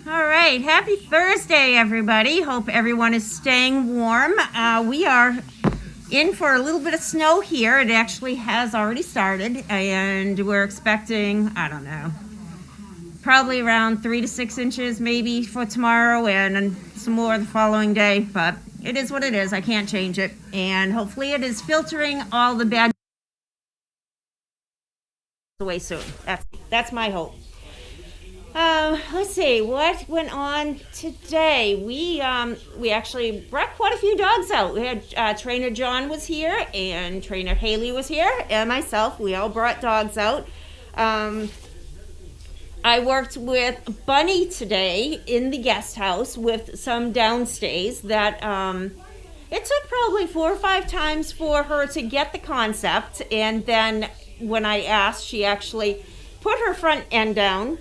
All right, happy Thursday, everybody. Hope everyone is staying warm. We are in for a little bit of snow here. It actually has already started, and we're expecting, I don't know, probably around 3 to 6 inches maybe for tomorrow and some more the following day. But it is what it is. I can't change it. And hopefully it is filtering all the bad away soon. That's my hope. Let's see what went on today. We actually brought quite a few dogs out. We had Trainer John was here and Trainer Haley was here and myself. We all brought dogs out. I worked with Bunny today in the guest house with some downstays that it took probably 4 or 5 times for her to get the concept, and then when I asked, she actually put her front end down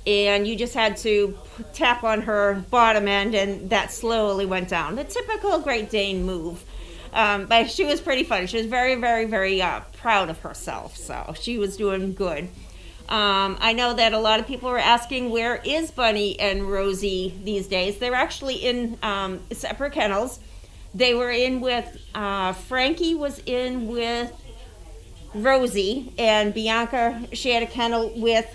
and you just had to tap on her bottom end and that slowly went down. The typical Great Dane move. But she was pretty funny. She was very, very, very proud of herself. So she was doing good. I know that a lot of people were asking, where is Bunny and Rosie these days? They're actually in separate kennels. They were in with, Frankie was in with Rosie, and Bianca shared a kennel with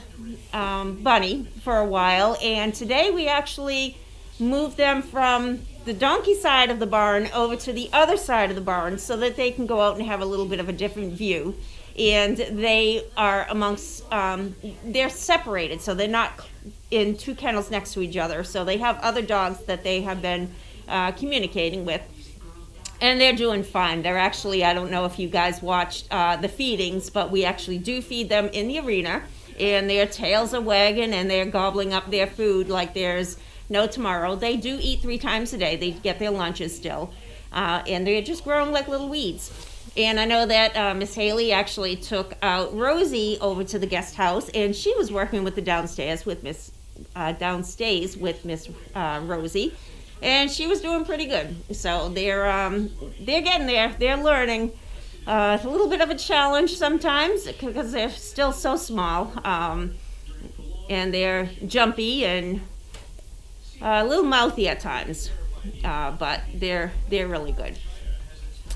Bunny for a while, and today we actually moved them from the donkey side of the barn over to the other side of the barn so that they can go out and have a little bit of a different view. And they are amongst, they're separated, so they're not in 2 kennels next to each other, so they have other dogs that they have been communicating with. And they're doing fine. They're actually, I don't know if you guys watched the feedings, but we actually do feed them in the arena. And their tails are wagging and they're gobbling up their food like there's no tomorrow. They do eat 3 times a day. They get their lunches still. And they're just growing like little weeds. And I know that Miss Haley actually took out Rosie over to the guest house, and she was working with the downstairs with Miss Rosie. And she was doing pretty good. So they're getting there. They're learning. It's a little bit of a challenge sometimes because they're still so small. And they're jumpy and a little mouthy at times. But they're really good.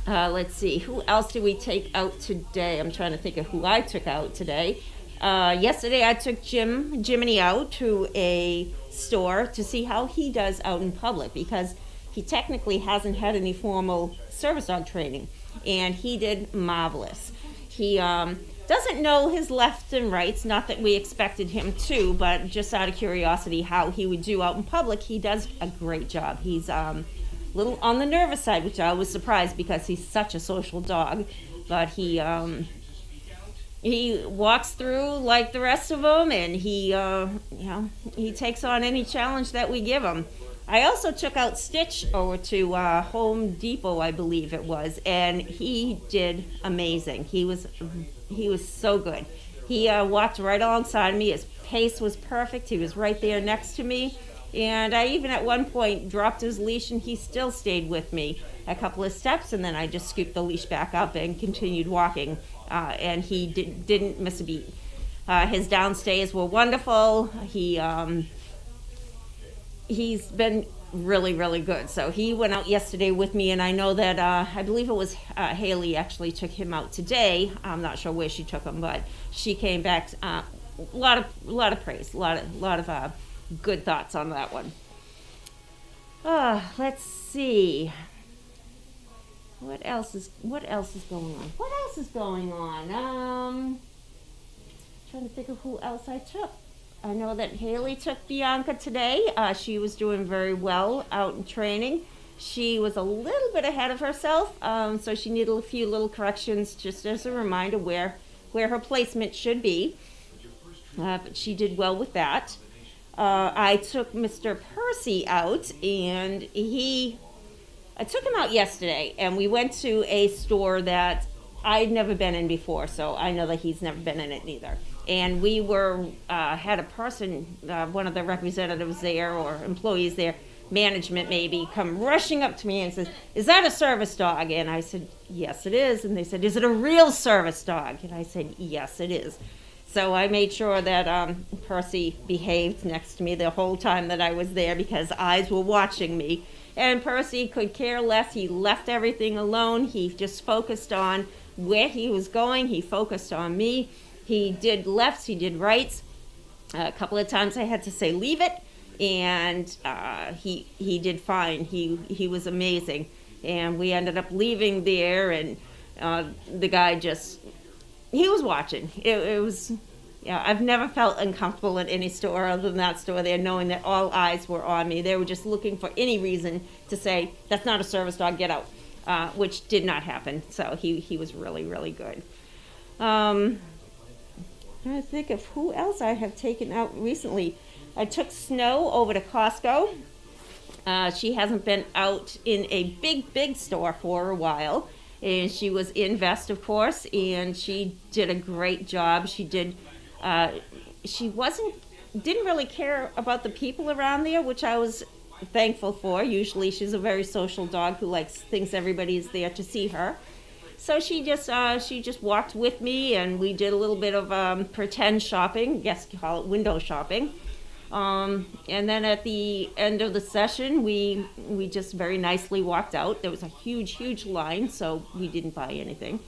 Let's see. Who else did we take out today? I'm trying to think of who I took out today. Yesterday I took Jiminy out to a store to see how he does out in public, because he technically hasn't had any formal service dog training, and he did marvelous. He doesn't know his lefts and rights, not that we expected him to, but just out of curiosity how he would do out in public. He does a great job. He's a little on the nervous side, which I was surprised because he's such a social dog, but he walks through like the rest of them, and he takes on any challenge that we give him. I also took out Stitch over to Home Depot, I believe it was, and he did amazing. He was so good. He walked right alongside me. His pace was perfect. He was right there next to me, and I even at one point dropped his leash, and he still stayed with me a couple of steps, and then I just scooped the leash back up and continued walking. And he didn't miss a beat. His downstays were wonderful. He's been really, really good. So he went out yesterday with me, and I know that I believe it was Haley actually took him out today. I'm not sure where she took him, but she came back. A lot of praise, a lot of good thoughts on that one. Let's see. What else is going on? Trying to think of who else I took. I know that Haley took Bianca today. She was doing very well out in training. She was a little bit ahead of herself, so she needed a few little corrections just as a reminder where her placement should be. But she did well with that. I took Mr. Percy out, and I took him out yesterday, and we went to a store that I'd never been in before, so I know that he's never been in it neither. And we had a person, one of the representatives there or employees there, management maybe, come rushing up to me and says, "Is that a service dog?" And I said, "Yes, it is." And they said, "Is it a real service dog?" And I said, "Yes, it is." So I made sure that Percy behaved next to me the whole time that I was there because eyes were watching me. And Percy could care less. He left everything alone. He just focused on where he was going. He focused on me. He did lefts, he did rights. A couple of times I had to say leave it, and he did fine. He was amazing. And we ended up leaving there, and the guy just, he was watching. It was, yeah, I've never felt uncomfortable at any store other than that store there, knowing that all eyes were on me. They were just looking for any reason to say, that's not a service dog, get out, which did not happen. So he was really, really good. I'm trying to think of who else I have taken out recently. I took Snow over to Costco. She hasn't been out in a big store for a while. And she was in vest, of course, and she did a great job. She did, didn't really care about the people around there, which I was thankful for. Usually she's a very social dog who thinks everybody is there to see her. So she just walked with me, and we did a little bit of pretend shopping, I guess you call it window shopping. And then at the end of the session, we just very nicely walked out. There was a huge line, so we didn't buy anything.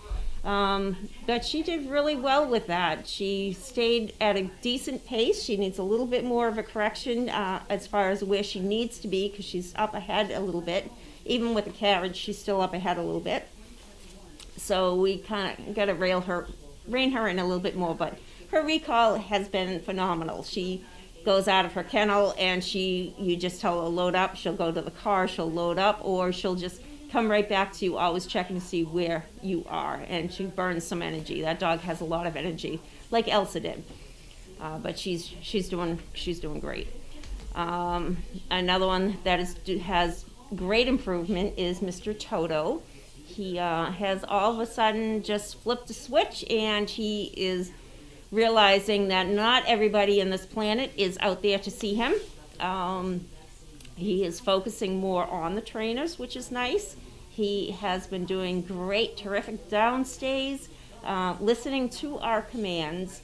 But she did really well with that. She stayed at a decent pace. She needs a little bit more of a correction as far as where she needs to be, because she's up ahead a little bit. Even with the carriage, she's still up ahead a little bit. So we kind of got to rein her in a little bit more. But her recall has been phenomenal. She goes out of her kennel, and you just tell her load up. She'll go to the car, she'll load up, or she'll just come right back to you, always checking to see where you are. And she burns some energy. That dog has a lot of energy, like Elsa did. But she's doing great. Another one that has great improvement is Mr. Toto. He has all of a sudden just flipped a switch, and he is realizing that not everybody in this planet is out there to see him. He is focusing more on the trainers, which is nice. He has been doing great, terrific downstays, listening to our commands.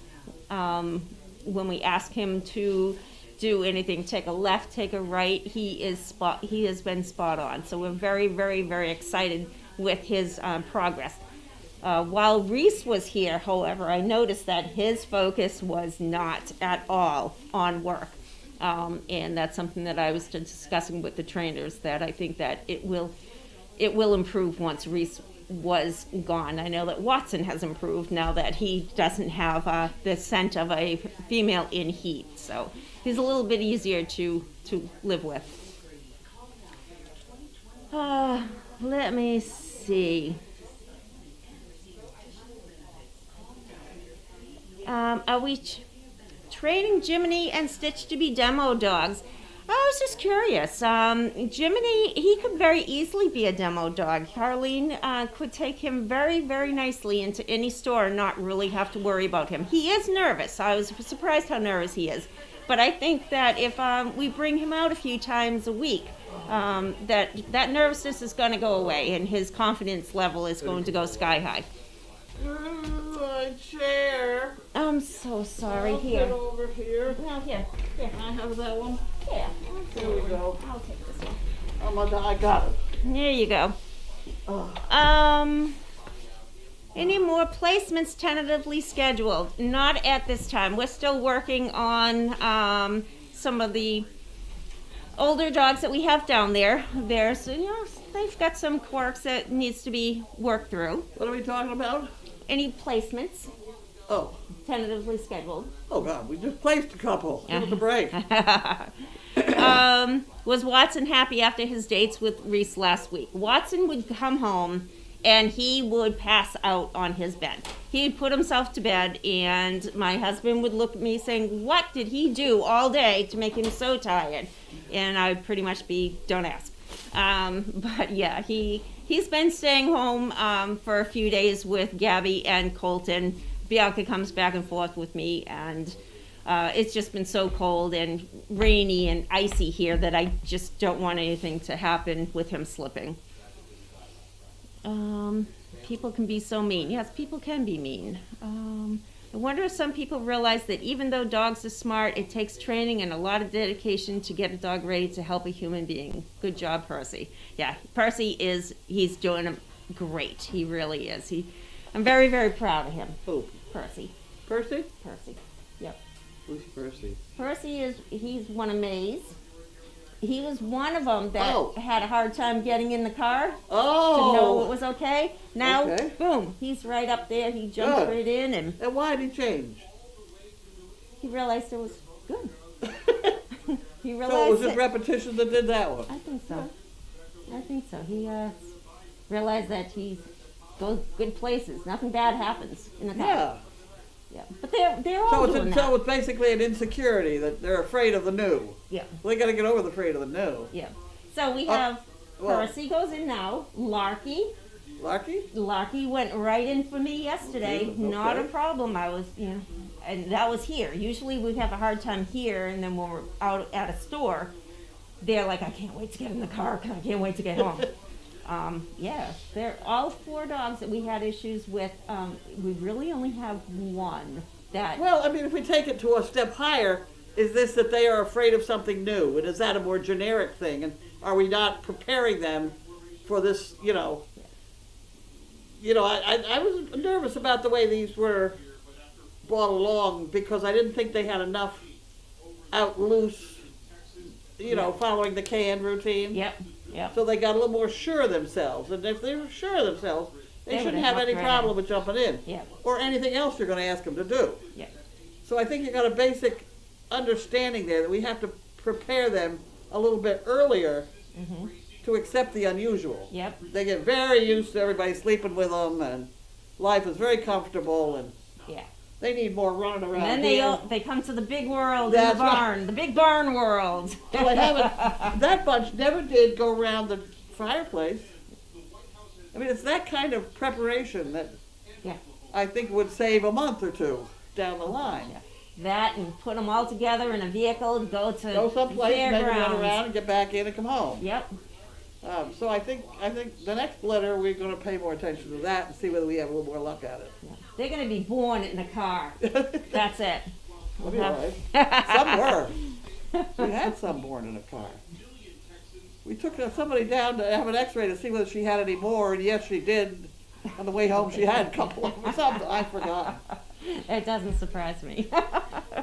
When we ask him to do anything, take a left, take a right, he has been spot on. So we're very, very, very excited with his progress. While Reese was here, however, I noticed that his focus was not at all on work. And that's something that I was discussing with the trainers, that I think that it will improve once Reese was gone. I know that Watson has improved now that he doesn't have the scent of a female in heat. So he's a little bit easier to live with. Let me see. Are we training Jiminy and Stitch to be demo dogs? I was just curious. Jiminy, he could very easily be a demo dog. Carlene could take him very, very nicely into any store and not really have to worry about him. He is nervous. I was surprised how nervous he is. But I think that if we bring him out a few times a week, that nervousness is going to go away, and his confidence level is going to go sky high. My chair. I'm so sorry. I'll Here. Get over here. No, here. Here. Can I have that one? Yeah. Here we go. I'll take this one. Oh my God, I got it. There you go. Oh. Any more placements tentatively scheduled? Not at this time. We're still working on some of the older dogs that we have down there. There's, they've got some quirks that needs to be worked through. What are we talking about? Any placements Oh. tentatively scheduled? Oh God, we just placed a couple. Give us a break. Was Watson happy after his dates with Reese last week? Watson would come home and he would pass out on his bed. He'd put himself to bed, and my husband would look at me saying, what did he do all day to make him so tired? And I would pretty much be, don't ask. But yeah, he's been staying home for a few days with Gabby and Colton. Bianca comes back and forth with me, and it's just been so cold and rainy and icy here that I just don't want anything to happen with him slipping. People can be so mean. Yes, people can be mean. I wonder if some people realize that even though dogs are smart, it takes training and a lot of dedication to get a dog ready to help a human being. Good job, Percy. Yeah, he's doing great. He really is. I'm very, very proud of him. Who? Percy. Percy? Percy. Yep. Who's Percy? He's one of May's. He was one of them that Oh. had a hard time getting in the car Oh! to know it was okay. Now, Okay. boom, he's right up there. He jumped Good. right in, and And why did he change? he realized it was good. He So it realized was his repetition that did that one. I think so. I think so. He realized that he goes good places. Nothing bad happens in the car. Yeah. Yeah. But they're all doing that. So it's basically an insecurity that they're afraid of the new. Yeah. Well, they got to get over the afraid of the new. Yeah. So we have well- Percy goes in now. Larky Larky? went right in for me yesterday. Okay. Not a problem. I was, and that was here. Usually we have a hard time here, and then when we're out at a store, they're like, I can't wait to get in the car. I can't wait to get home. Yeah, they're all 4 dogs that we had issues with. We really only have one that. Well, I mean, if we take it to a step higher, is this that they are afraid of something new? And is that a more generic thing? And are we not preparing them for this, I was nervous about the way these were brought along because I didn't think they had enough out loose, following the canned routine. Yep. So they got a little more sure of themselves. And if they were sure of themselves, they shouldn't would've have any hopped right problem in. with jumping in. Yep. Or anything else you're going to ask them to do. Yep. So I think you got a basic understanding there that we have to prepare them a little bit earlier Mm-hmm. to accept the unusual. Yep. They get very used to everybody sleeping with them, and life is very comfortable, and Yeah. they need more running around. And then here. they come to the big world That's in the barn, the big barn world. Well, I haven't. That bunch never did go around the fireplace. I mean, it's that kind of preparation that Yeah. I think would save a month or two down the line. Yeah. That and put them all together in a vehicle and go to Go someplace, maybe run fairgrounds. around, and get back in and come home. Yep. So I think the next litter we're going to pay more attention to that and see whether we have a little more luck at it. Yeah. They're going to be born in a car. That's it. We'll be all right. Some were. We had some born in a car. We took somebody down to have an X-ray to see whether she had any more, and yes, she did. On the way home, she had a couple of them. Something I forgot. It doesn't surprise me.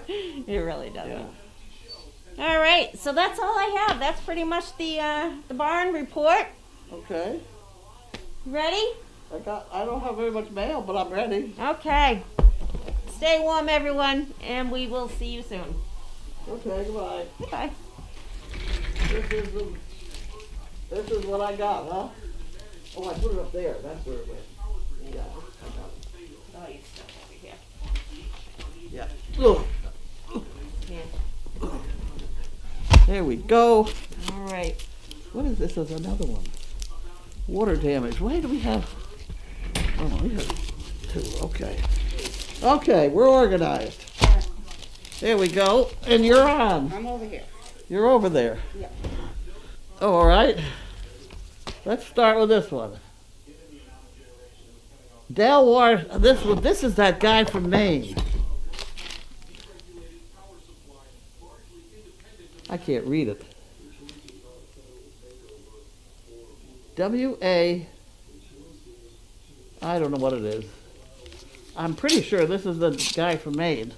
It really doesn't. Yeah. All right, so that's all I have. That's pretty much the barn report. Okay. Ready? I don't have very much mail, but I'm ready. Okay. Stay warm, everyone, and we will see you soon. Okay, goodbye. Bye. This is what I got, huh? Oh, I put it up there. That's where it went. Yeah, I got it. Oh, your stuff over here. Yeah. Ugh. Yeah. There we go. All right. What is this? There's another one. Water damage. Why do we have? Oh, we have 2. Okay. Okay, we're organized. There we go. And you're on. I'm over here. You're over there. Yeah. Oh, all right. Let's start with this one. Delwar. This is that guy from Maine. I can't read it. W-A, I don't know what it is. I'm pretty sure this is the guy from Maine.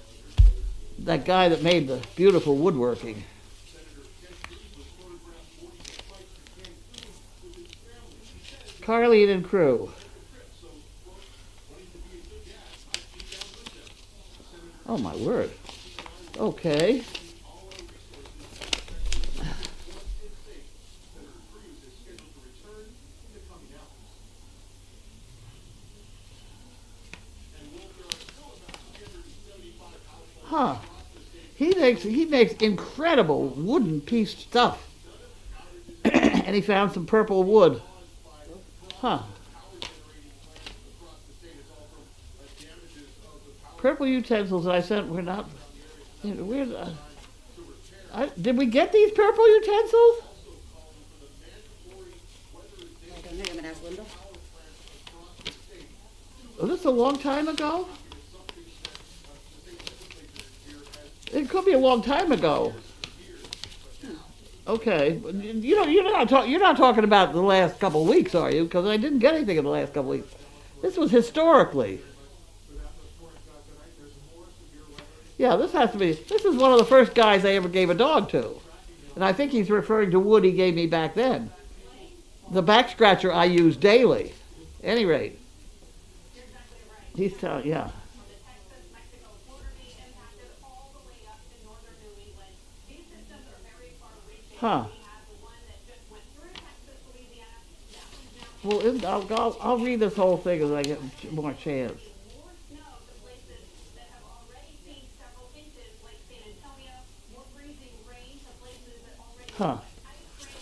That guy that made the beautiful woodworking. Carlene and crew. Oh my word. Okay. Huh. He makes incredible wooden piece stuff. And he found some purple wood. Huh. Purple utensils I sent were not. Where's did we get these purple utensils? I don't know. I'm gonna ask Linda. Was this a long time ago? It could be a long time ago. Okay, you're not talking about the last couple of weeks, are you? Because I didn't get anything in the last couple of weeks. This was historically. Yeah, this has to be. This is one of the first guys I ever gave a dog to, and I think he's referring to Wood he gave me back then. The back scratcher I use daily. Any rate, he's telling, yeah. Huh. Well, I'll read this whole thing as I get more chance. Huh.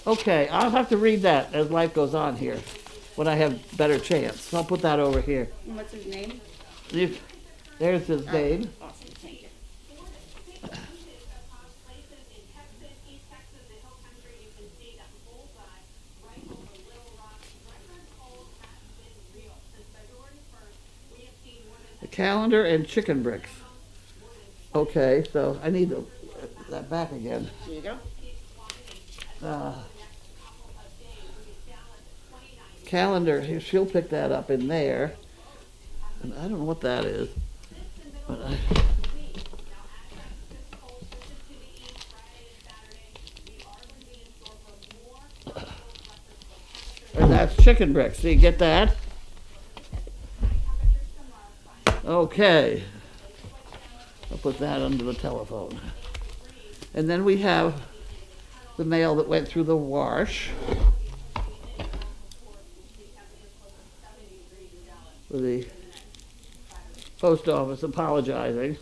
Okay, I'll have to read that as life goes on here, when I have better chance. I'll put that over here. And what's his name? There's his name. Awesome, thank you. The calendar and chicken bricks. Okay, so I need that back again. There you go. Calendar, she'll pick that up in there. And I don't know what that is. But and that's chicken bricks. Do you get that? Okay. I'll put that under the telephone. And then we have the mail that went through the wash. For the post office apologizing.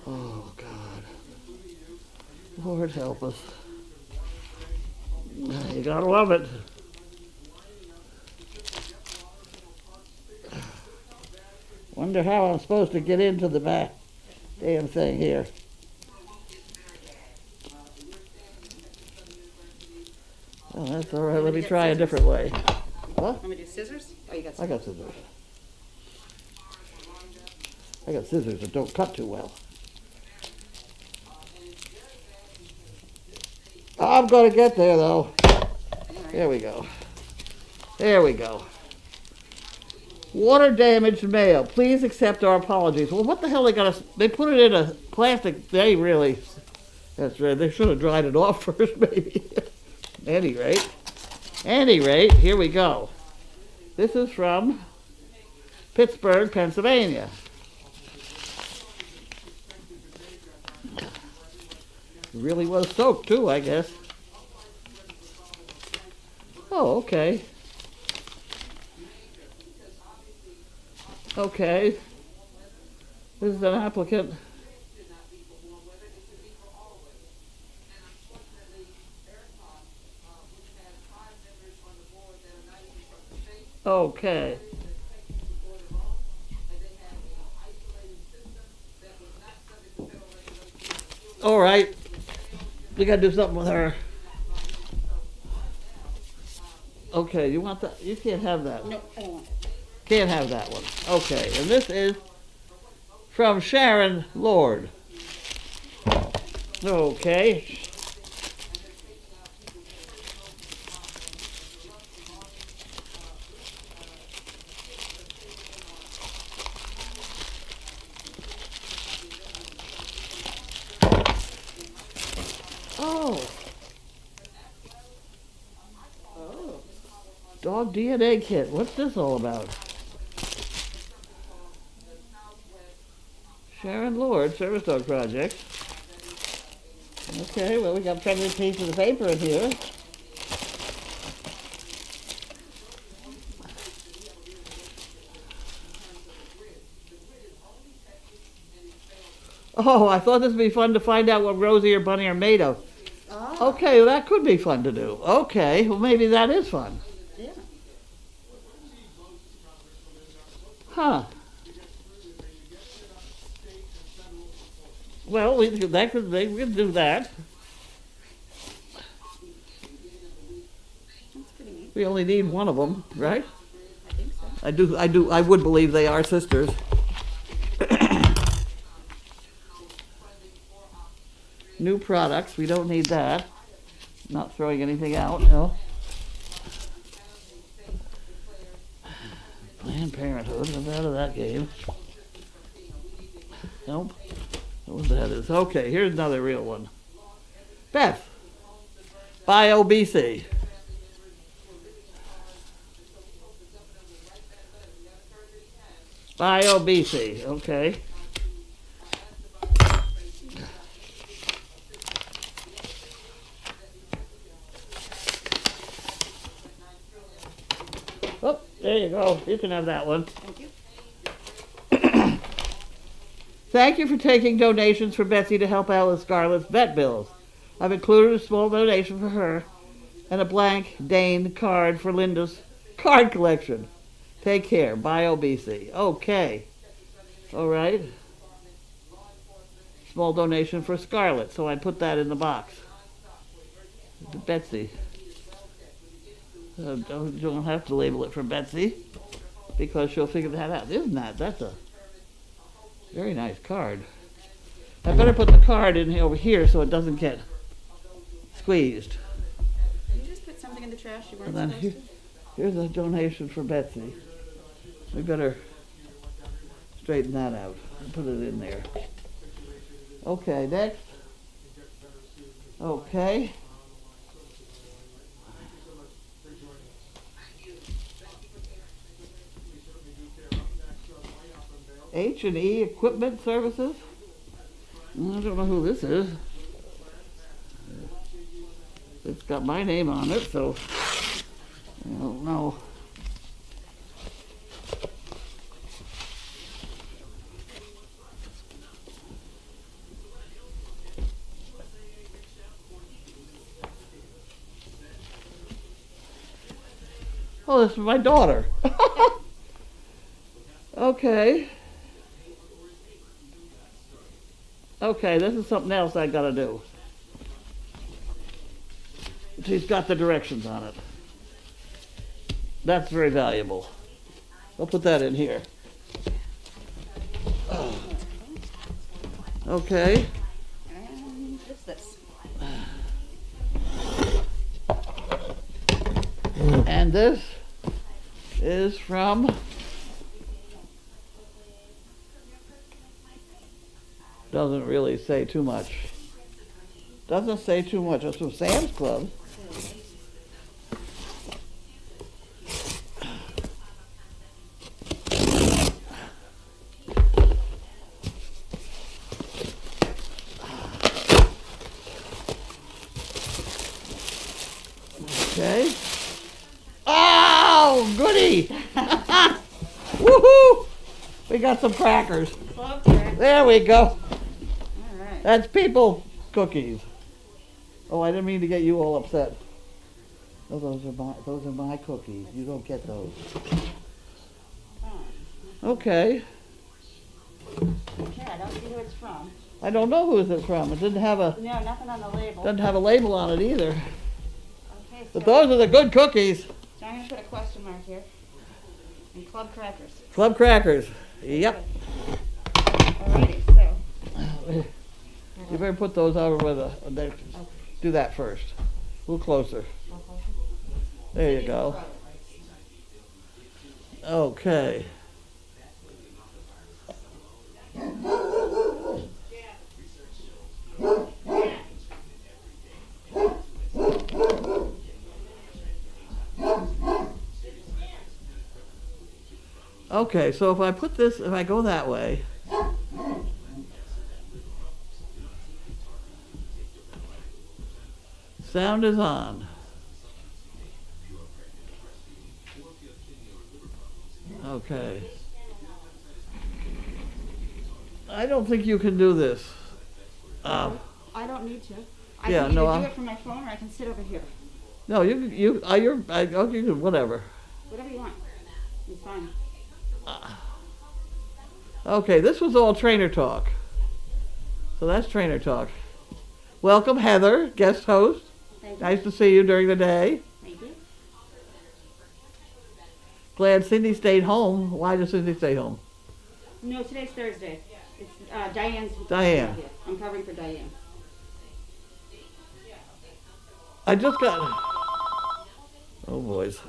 Oh, God. Lord help us. You gotta love it. Wonder how I'm supposed to get into the back damn thing here. Oh, that's all right. Let me try a different way. What? Want me to do scissors? Oh, you got I scissors. got scissors. I got scissors that don't cut too well. I'm gonna get there though. There we go. There we go. Water damaged mail. Please accept our apologies. Well, what the hell they put it in a plastic, that's right, they should have dried it off first maybe. Any rate, here we go. This is from Pittsburgh, Pennsylvania. It really was soaked too, I guess. Oh, okay. Okay. This is an applicant. Okay. All right. We gotta do something with her. Okay, you want that? You can't have that. No, I don't want it. Can't have that one. Okay, and this is from Sharon Lord. Okay. Oh. Oh. Dog DNA kit. What's this all about? Sharon Lord, Service Dog Project. Okay, well, we got plenty of pieces of paper in here. Oh, I thought this would be fun to find out what Rosie or Bunny are made of. Oh. Okay, well, that could be fun to do. Okay, well, maybe that is fun. Yeah. Huh. Well, we could do that. We only need one of them, right? I think so. I would believe they are sisters. New products, we don't need that. Not throwing anything out, no. Planned Parenthood, I'm out of that game. Nope. What that is. Okay, here's another real one. Beth. BioBC. BioBC, okay. Oh, there you go. You can have that one. Thank you. Thank you for taking donations for Betsy to help out with Scarlett's vet bills. I've included a small donation for her and a blank Dane card for Linda's card collection. Take care. BioBC. Okay. All right. Small donation for Scarlett, so I put that in the box. Betsy. Don't have to label it for Betsy because she'll figure that out. That's a very nice card. I better put the card in over here so it doesn't get squeezed. Can you just put something in the trash you weren't And then supposed to? here's a donation for Betsy. We better straighten that out and put it in there. Okay, next. Okay. H&E Equipment Services. I don't know who this is. It's got my name on it, so I don't know. Oh, this is my daughter. Okay. Okay, this is something else I gotta do. She's got the directions on it. That's very valuable. I'll put that in here. Okay. And what's this? And this is from doesn't really say too much. Doesn't say too much. It's from Sam's Club. Okay. Oh, goody! Woohoo! We got some crackers. Club crack. There we go. All right. That's people cookies. Oh, I didn't mean to get you all upset. Oh, those are my cookies. You don't get those. Okay. Okay, I don't see who it's from. I don't know who it's from. It didn't have a No, nothing on the label. doesn't have a label on it either. Okay, so, But those are the good cookies. so I'm going to put a question mark here. And club crackers. Club crackers. Yep. Alrighty, so. You better put those over with do that first. A little closer. There you go. Okay. Okay, so if I put this, if I go that way, sound is on. Okay. I don't think you can do this. I don't need to. I Yeah, can no, either do I'm- it from my phone or I can sit over here. No, you can, whatever. Whatever you want. It's fine. Okay, this was all trainer talk. So that's trainer talk. Welcome, Heather, guest host. Thank you. Nice to see you during the day. Thank you. glad Cindy stayed home. Why does Cindy stay home? No, today's Thursday. It's Diane's. Diane. I'm covering for Diane. I just got... Oh, boys.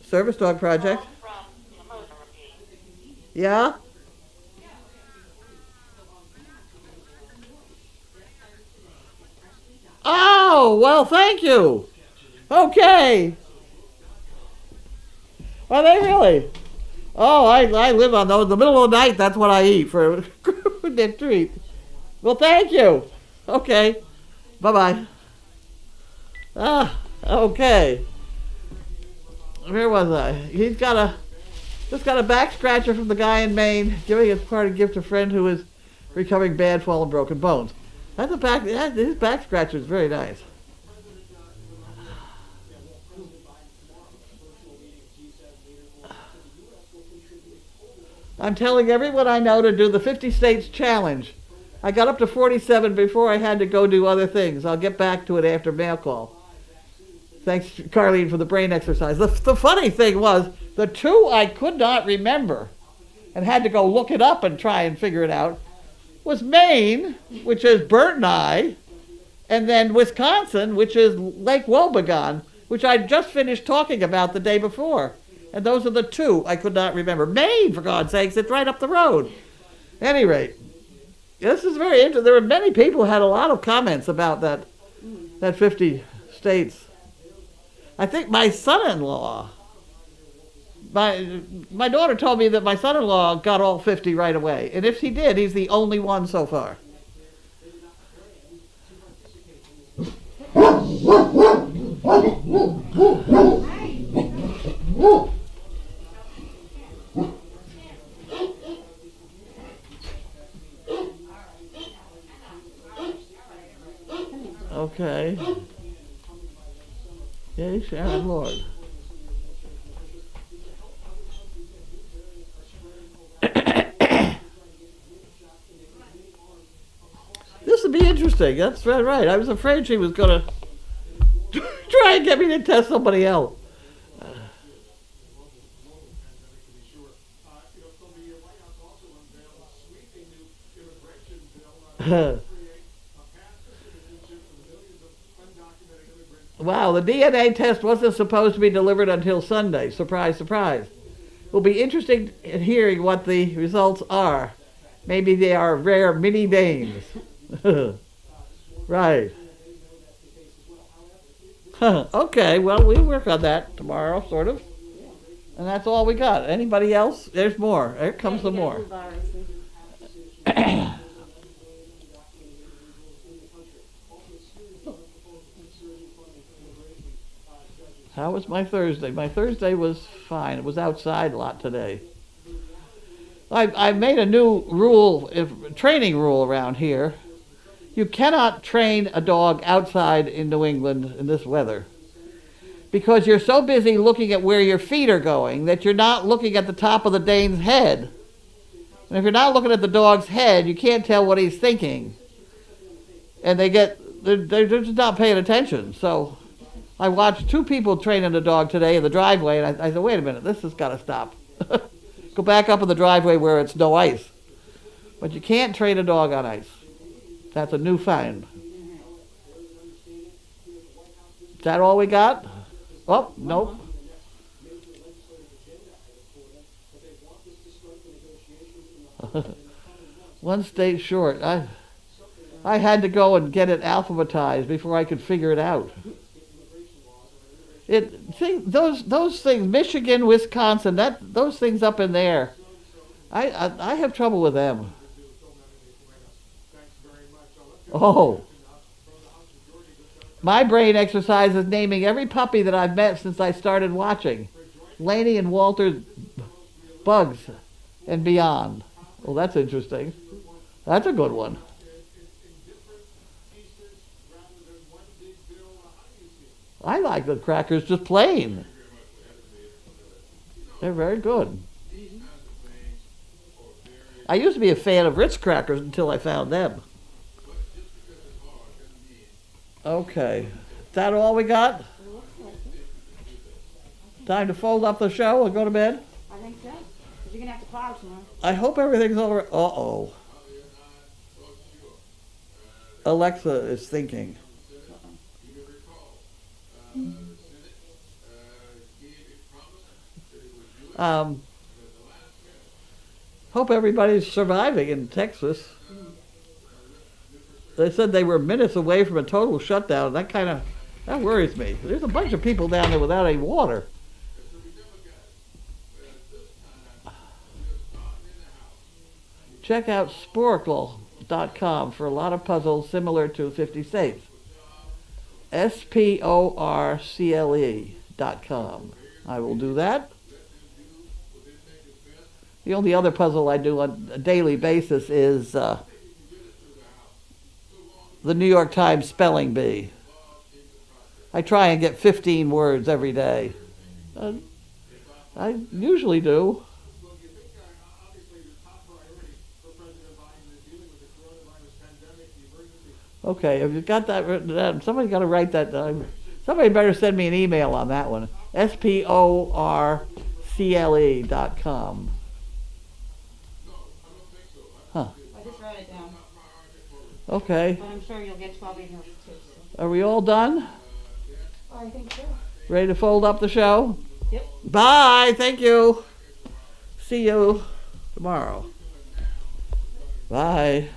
Service dog project. Yeah? Oh, well, thank you. Okay. Are they really? Oh, I live on those. In the middle of the night, that's what I eat for their treat. Well, thank you. Okay. Bye-bye. Okay. Where was I? Just got a back scratcher from the guy in Maine, giving his parting gift to a friend who is recovering bad fall and broken bones. His back scratcher is very nice. I'm telling everyone I know to do the 50 states challenge. I got up to 47 before I had to go do other things. I'll get back to it after mail call. Thanks, Carlene, for the brain exercise. The funny thing was, the two I could not remember and had to go look it up and try and figure it out was Maine, which is Bert and I, and then Wisconsin, which is Lake Wobegon, which I just finished talking about the day before. And those are the two I could not remember. Maine, for God's sakes, it's right up the road. At any rate, this is very interesting. There were many people who had a lot of comments about that 50 states. I think my son-in-law, my daughter told me that my son-in-law got all 50 right away. And if he did, he's the only one so far. Okay. Yay, Sharon Lord. This would be interesting. That's right. I was afraid she was going to try and get me to test somebody else. Wow, the DNA test wasn't supposed to be delivered until Sunday. Surprise, surprise. It will be interesting in hearing what the results are. Maybe they are rare mini Danes. Right. Okay, well, we'll work on that tomorrow, sort of. And that's all we got. Anybody else? There's more. There comes some more. How was my Thursday? My Thursday was fine. It was outside a lot today. I made a new rule, training rule around here. You cannot train a dog outside in New England in this weather because you're so busy looking at where your feet are going that you're not looking at the top of the Dane's head. And if you're not looking at the dog's head, you can't tell what he's thinking. And they're just not paying attention. So I watched two people training a dog today in the driveway, and I said, wait a minute, this has got to stop. Go back up in the driveway where it's no ice. But you can't train a dog on ice. That's a new find. Is that all we got? Oh, nope. One state short. I had to go and get it alphabetized before I could figure it out. Those things, Michigan, Wisconsin, those things up in there, I have trouble with them. Oh. My brain exercise is naming every puppy that I've met since I started watching. Laney and Walter's Bugs and Beyond. Well, that's interesting. That's a good one. I like the crackers just plain. They're very good. I used to be a fan of Ritz crackers until I found them. Okay. that all we got? Time to fold up the show and go to bed? I think so. 'Cause you're gonna have to plow tomorrow. I hope everything's over. Uh-oh. Alexa is thinking. Hope everybody's surviving in Texas. They said they were minutes away from a total shutdown. That worries me. There's a bunch of people down there without any water. Check out sporcle.com for a lot of puzzles similar to 50 States. sporcle.com. I will do that. The only other puzzle I do on a daily basis is the New York Times spelling bee. I try and get 15 words every day. I usually do. Okay, have you got that written down? Somebody's got to write that down. Somebody better send me an email on that one. sporcle.com. Huh. I just wrote it down. Okay. But I'm sure you'll get 12 emails too. So. Are we all done? I think so. Ready to fold up the show? Yep. Bye. Thank you. See you tomorrow. Bye.